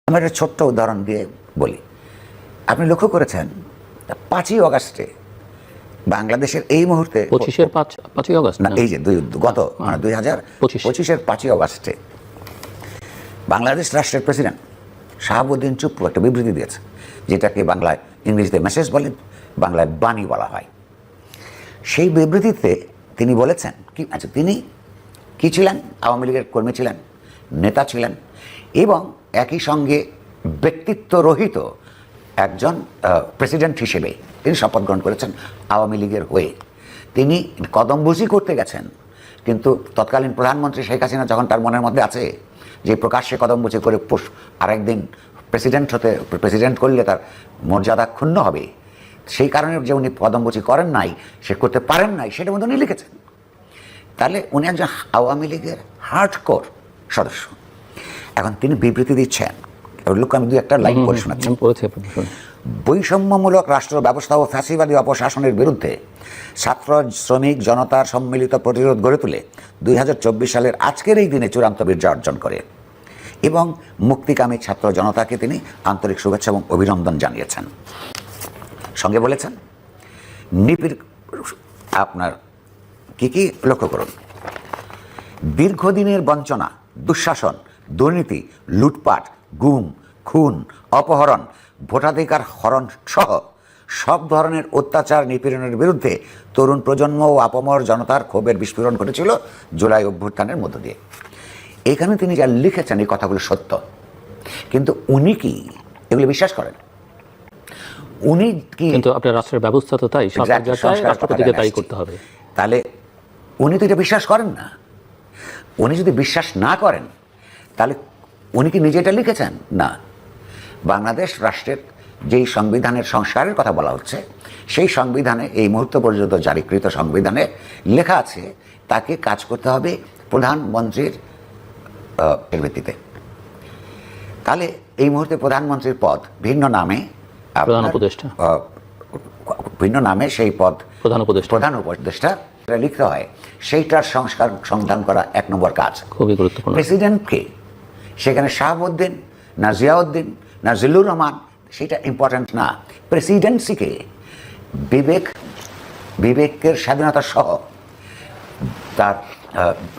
আমি একটা ছোট্ট উদাহরণ দিয়ে বলি। আপনি লক্ষ্য করেছেন 5ই অগাস্টে বাংলাদেশের এই মুহূর্তে 5ই অগাস্ট না, এই যে গত 2025-এর 5ই অগাস্টে বাংলাদেশ রাষ্ট্রের প্রেসিডেন্ট শাহাবুদ্দিন চুপ্পু একটা বিবৃতি দিয়েছে, যেটাকে বাংলায় ইংরেজিতে মেসেজ বলে, বাংলায় বাণী বলা হয়। সেই বিবৃতিতে তিনি বলেছেন কি, আচ্ছা তিনি কি ছিলেন? আওয়ামী লীগের কর্মী ছিলেন, নেতা ছিলেন, এবং একই সঙ্গে ব্যক্তিত্ব রহিত একজন প্রেসিডেন্ট হিসেবে তিনি শপথ গ্রহণ করেছেন আওয়ামী লীগের হয়ে। তিনি কদমবুজি করতে গেছেন, কিন্তু তৎকালীন প্রধানমন্ত্রী শেখ হাসিনা যখন তার মনের মধ্যে আছে যে প্রকাশ্যে কদমবুজি করে আরেকদিন প্রেসিডেন্ট করলে তার মর্যাদা ক্ষুণ্ণ হবে, সেই কারণে যে উনি কদমবুজি করেন নাই, সে করতে পারেন নাই, সেটার মধ্যে উনি লিখেছেন। তাহলে উনি একজন আওয়ামী লীগের হার্ডকোর সদস্য। এখন তিনি বিবৃতি দিচ্ছেন, লোক আমি 2-1 লাইন পড়ে শোনাচ্ছি। বৈষম্যমূলক রাষ্ট্র ব্যবস্থা ও ফ্যাসিবাদী অপশাসনের বিরুদ্ধে ছাত্র শ্রমিক জনতার সম্মিলিত প্রতিরোধ গড়ে তুলে 2024 সালের আজকের এই দিনে চূড়ান্ত বিজয় অর্জন করে এবং মুক্তিকামী ছাত্র জনতাকে তিনি আন্তরিক শুভেচ্ছা এবং অভিনন্দন জানিয়েছেন। সঙ্গে বলেছেন আপনার কি লক্ষ্য করুন, দীর্ঘদিনের বঞ্চনা, দুঃশাসন, দুর্নীতি, লুটপাট, গুম, খুন, অপহরণ, ভোটাধিকার হরণ সহ সব ধরনের অত্যাচার নিপীড়নের বিরুদ্ধে তরুণ প্রজন্ম ও আপামর জনতার ক্ষোভের বিস্ফোরণ ঘটেছিল জুলাই অভ্যুত্থানের মধ্য দিয়ে। এখানে তিনি যা লিখেছেন এই কথাগুলো সত্য, কিন্তু উনি কি এগুলো বিশ্বাস করেন? উনি কি, কিন্তু আপনার রাষ্ট্রের ব্যবস্থা তো তাই, রাষ্ট্রপতিকে তাই করতে হবে। তাহলে উনি তো এটা বিশ্বাস করেন না। উনি যদি বিশ্বাস না করেন তাহলে উনি কি নিজে এটা লিখেছেন? না। বাংলাদেশ রাষ্ট্রের যেই সংবিধানের সংস্কারের কথা বলা হচ্ছে, সেই সংবিধানে এই মুহূর্ত পর্যন্ত জারিকৃত সংবিধানে লেখা আছে তাকে কাজ করতে হবে প্রধানমন্ত্রীর ভিত্তিতে। তাহলে এই মুহূর্তে প্রধানমন্ত্রীর পদ ভিন্ন নামে, ভিন্ন নামে সেই পদ প্রধান উপদেষ্টা লিখতে হয়, সেইটার সংস্কার সন্ধান করা 1 নম্বর কাজ। খুবই গুরুত্বপূর্ণ। প্রেসিডেন্টকে সেখানে শাহাবুদ্দিন না জিয়াউদ্দিন না জিল্লুর রহমান, সেটা ইম্পর্ট্যান্ট না। প্রেসিডেন্সিকে বিবেকের স্বাধীনতা সহ তার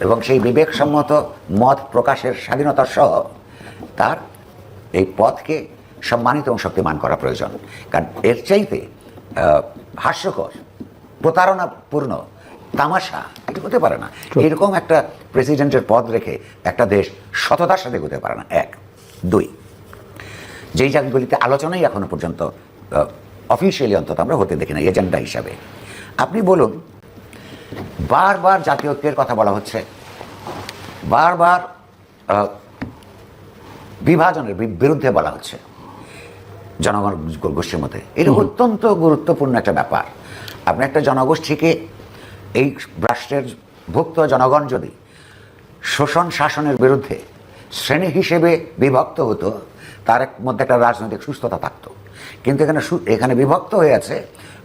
এবং সেই বিবেকসম্মত মত প্রকাশের স্বাধীনতা সহ তার এই পদকে সম্মানিত এবং শক্তিমান করা প্রয়োজন। কারণ এর চাইতে হাস্যকর, প্রতারণাপূর্ণ, তামাশা এটা হতে পারে না। এরকম একটা প্রেসিডেন্টের পদ রেখে একটা দেশ সততার সাথে হতে পারে না। 1, 2, যেই জায়গাগুলিতে আলোচনাই এখনো পর্যন্ত অফিসিয়ালি অন্তত আমরা হতে দেখি না এজেন্ডা হিসাবে। আপনি বলুন, বারবার জাতীয় ঐক্যের কথা বলা হচ্ছে, বারবার বিভাজনের বিরুদ্ধে বলা হচ্ছে জনগণ গোষ্ঠীর মধ্যে। এটা অত্যন্ত গুরুত্বপূর্ণ একটা ব্যাপার। আপনি একটা জনগোষ্ঠীকে, এই রাষ্ট্রের ভুক্ত জনগণ যদি শোষণ শাসনের বিরুদ্ধে শ্রেণী হিসেবে বিভক্ত হতো, তার মধ্যে একটা রাজনৈতিক সুস্থতা থাকত। কিন্তু এখানে বিভক্ত হয়ে আছে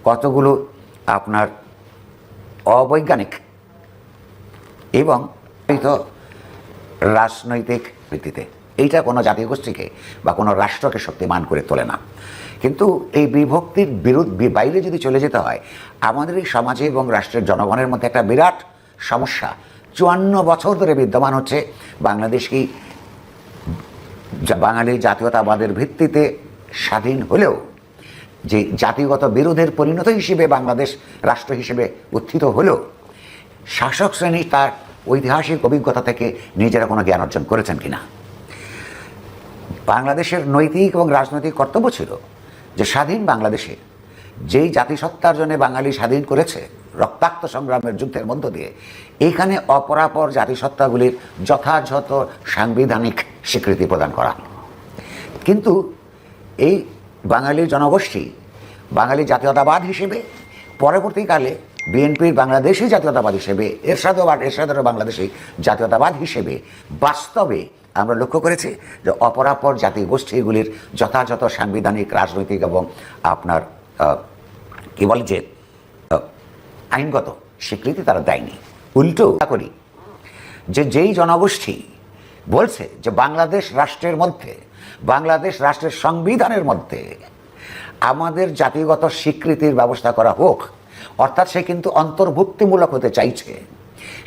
কতগুলো আপনার অবৈজ্ঞানিক এবং রাজনৈতিক ভিত্তিতে। এইটা কোনো জাতীয় গোষ্ঠীকে বা কোনো রাষ্ট্রকে শক্তিমান করে তোলে না। কিন্তু এই বিভক্তির বাইরে যদি চলে যেতে হয়, আমাদের এই সমাজে এবং রাষ্ট্রের জনগণের মধ্যে একটা বিরাট সমস্যা 54 বছর ধরে বিদ্যমান হচ্ছে। বাংলাদেশ কি বাঙালি জাতীয়তাবাদের ভিত্তিতে স্বাধীন হলেও যে জাতিগত বিরোধের পরিণত হিসেবে বাংলাদেশ রাষ্ট্র হিসেবে উত্থিত হলেও শাসক শ্রেণী তার ঐতিহাসিক অভিজ্ঞতা থেকে নিজেরা কোনো জ্ঞান অর্জন করেছেন কিনা? বাংলাদেশের নৈতিক এবং রাজনৈতিক কর্তব্য ছিল যে স্বাধীন বাংলাদেশে যেই জাতিসত্তার জন্য বাঙালি স্বাধীন করেছে রক্তাক্ত সংগ্রামের যুদ্ধের মধ্য দিয়ে, এইখানে অপরাপর জাতিসত্তাগুলির যথাযথ সাংবিধানিক স্বীকৃতি প্রদান করা। কিন্তু এই বাঙালি জনগোষ্ঠী বাঙালি জাতীয়তাবাদ হিসেবে, পরবর্তীকালে বিএনপির বাংলাদেশি জাতীয়তাবাদ হিসেবে, এরশাদেরও বাংলাদেশি জাতীয়তাবাদ হিসেবে বাস্তবে আমরা লক্ষ্য করেছি যে অপরাপর জাতিগোষ্ঠীগুলির যথাযথ সাংবিধানিক, রাজনৈতিক এবং আপনার কি বলে যে আইনগত স্বীকৃতি তারা দেয়নি। উল্টো করি যে যেই জনগোষ্ঠী বলছে যে বাংলাদেশ রাষ্ট্রের মধ্যে বাংলাদেশ রাষ্ট্রের সংবিধানের মধ্যে আমাদের জাতিগত স্বীকৃতির ব্যবস্থা করা হোক, অর্থাৎ সে কিন্তু অন্তর্ভুক্তিমূলক হতে চাইছে।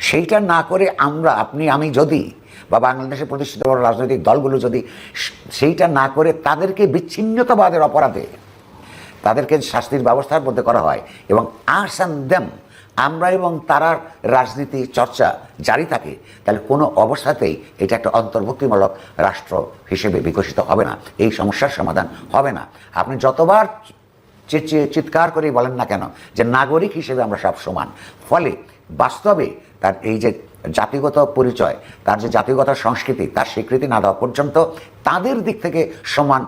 সেইটা না করে আমরা, আপনি, আমি যদি, বা বাংলাদেশে প্রতিষ্ঠিত বড় রাজনৈতিক দলগুলো যদি সেইটা না করে তাদেরকে বিচ্ছিন্নতাবাদের অপরাধে তাদেরকে শাস্তির ব্যবস্থার মধ্যে করা হয় এবং আস অ্যান্ড দেম, আমরা এবং তারার রাজনীতি চর্চা জারি থাকে, তাহলে কোনো অবস্থাতেই এটা একটা অন্তর্ভুক্তিমূলক রাষ্ট্র হিসেবে বিকশিত হবে না, এই সমস্যার সমাধান হবে না। আপনি যতবার চিৎকার করেই বলেন না কেন যে নাগরিক হিসেবে আমরা সব সমান, ফলে বাস্তবে তার এই যে জাতিগত পরিচয়, তার যে জাতিগত সংস্কৃতি, তার স্বীকৃতি না দেওয়া পর্যন্ত তাদের দিক থেকে সমান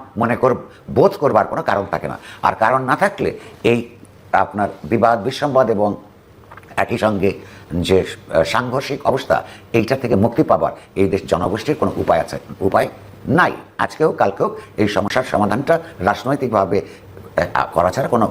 বোধ করবার কোনো কারণ থাকে না। আর কারণ না থাকলে এই আপনার বিবাদ বিসম্বাদ এবং একই সঙ্গে যে সাংঘর্ষিক অবস্থা, এইটা থেকে মুক্তি পাবার এই দেশ জনগোষ্ঠীর কোনো উপায় নাই। আজকেও কালকেও এই সমস্যার সমাধানটা রাজনৈতিকভাবে করা ছাড়া কোনো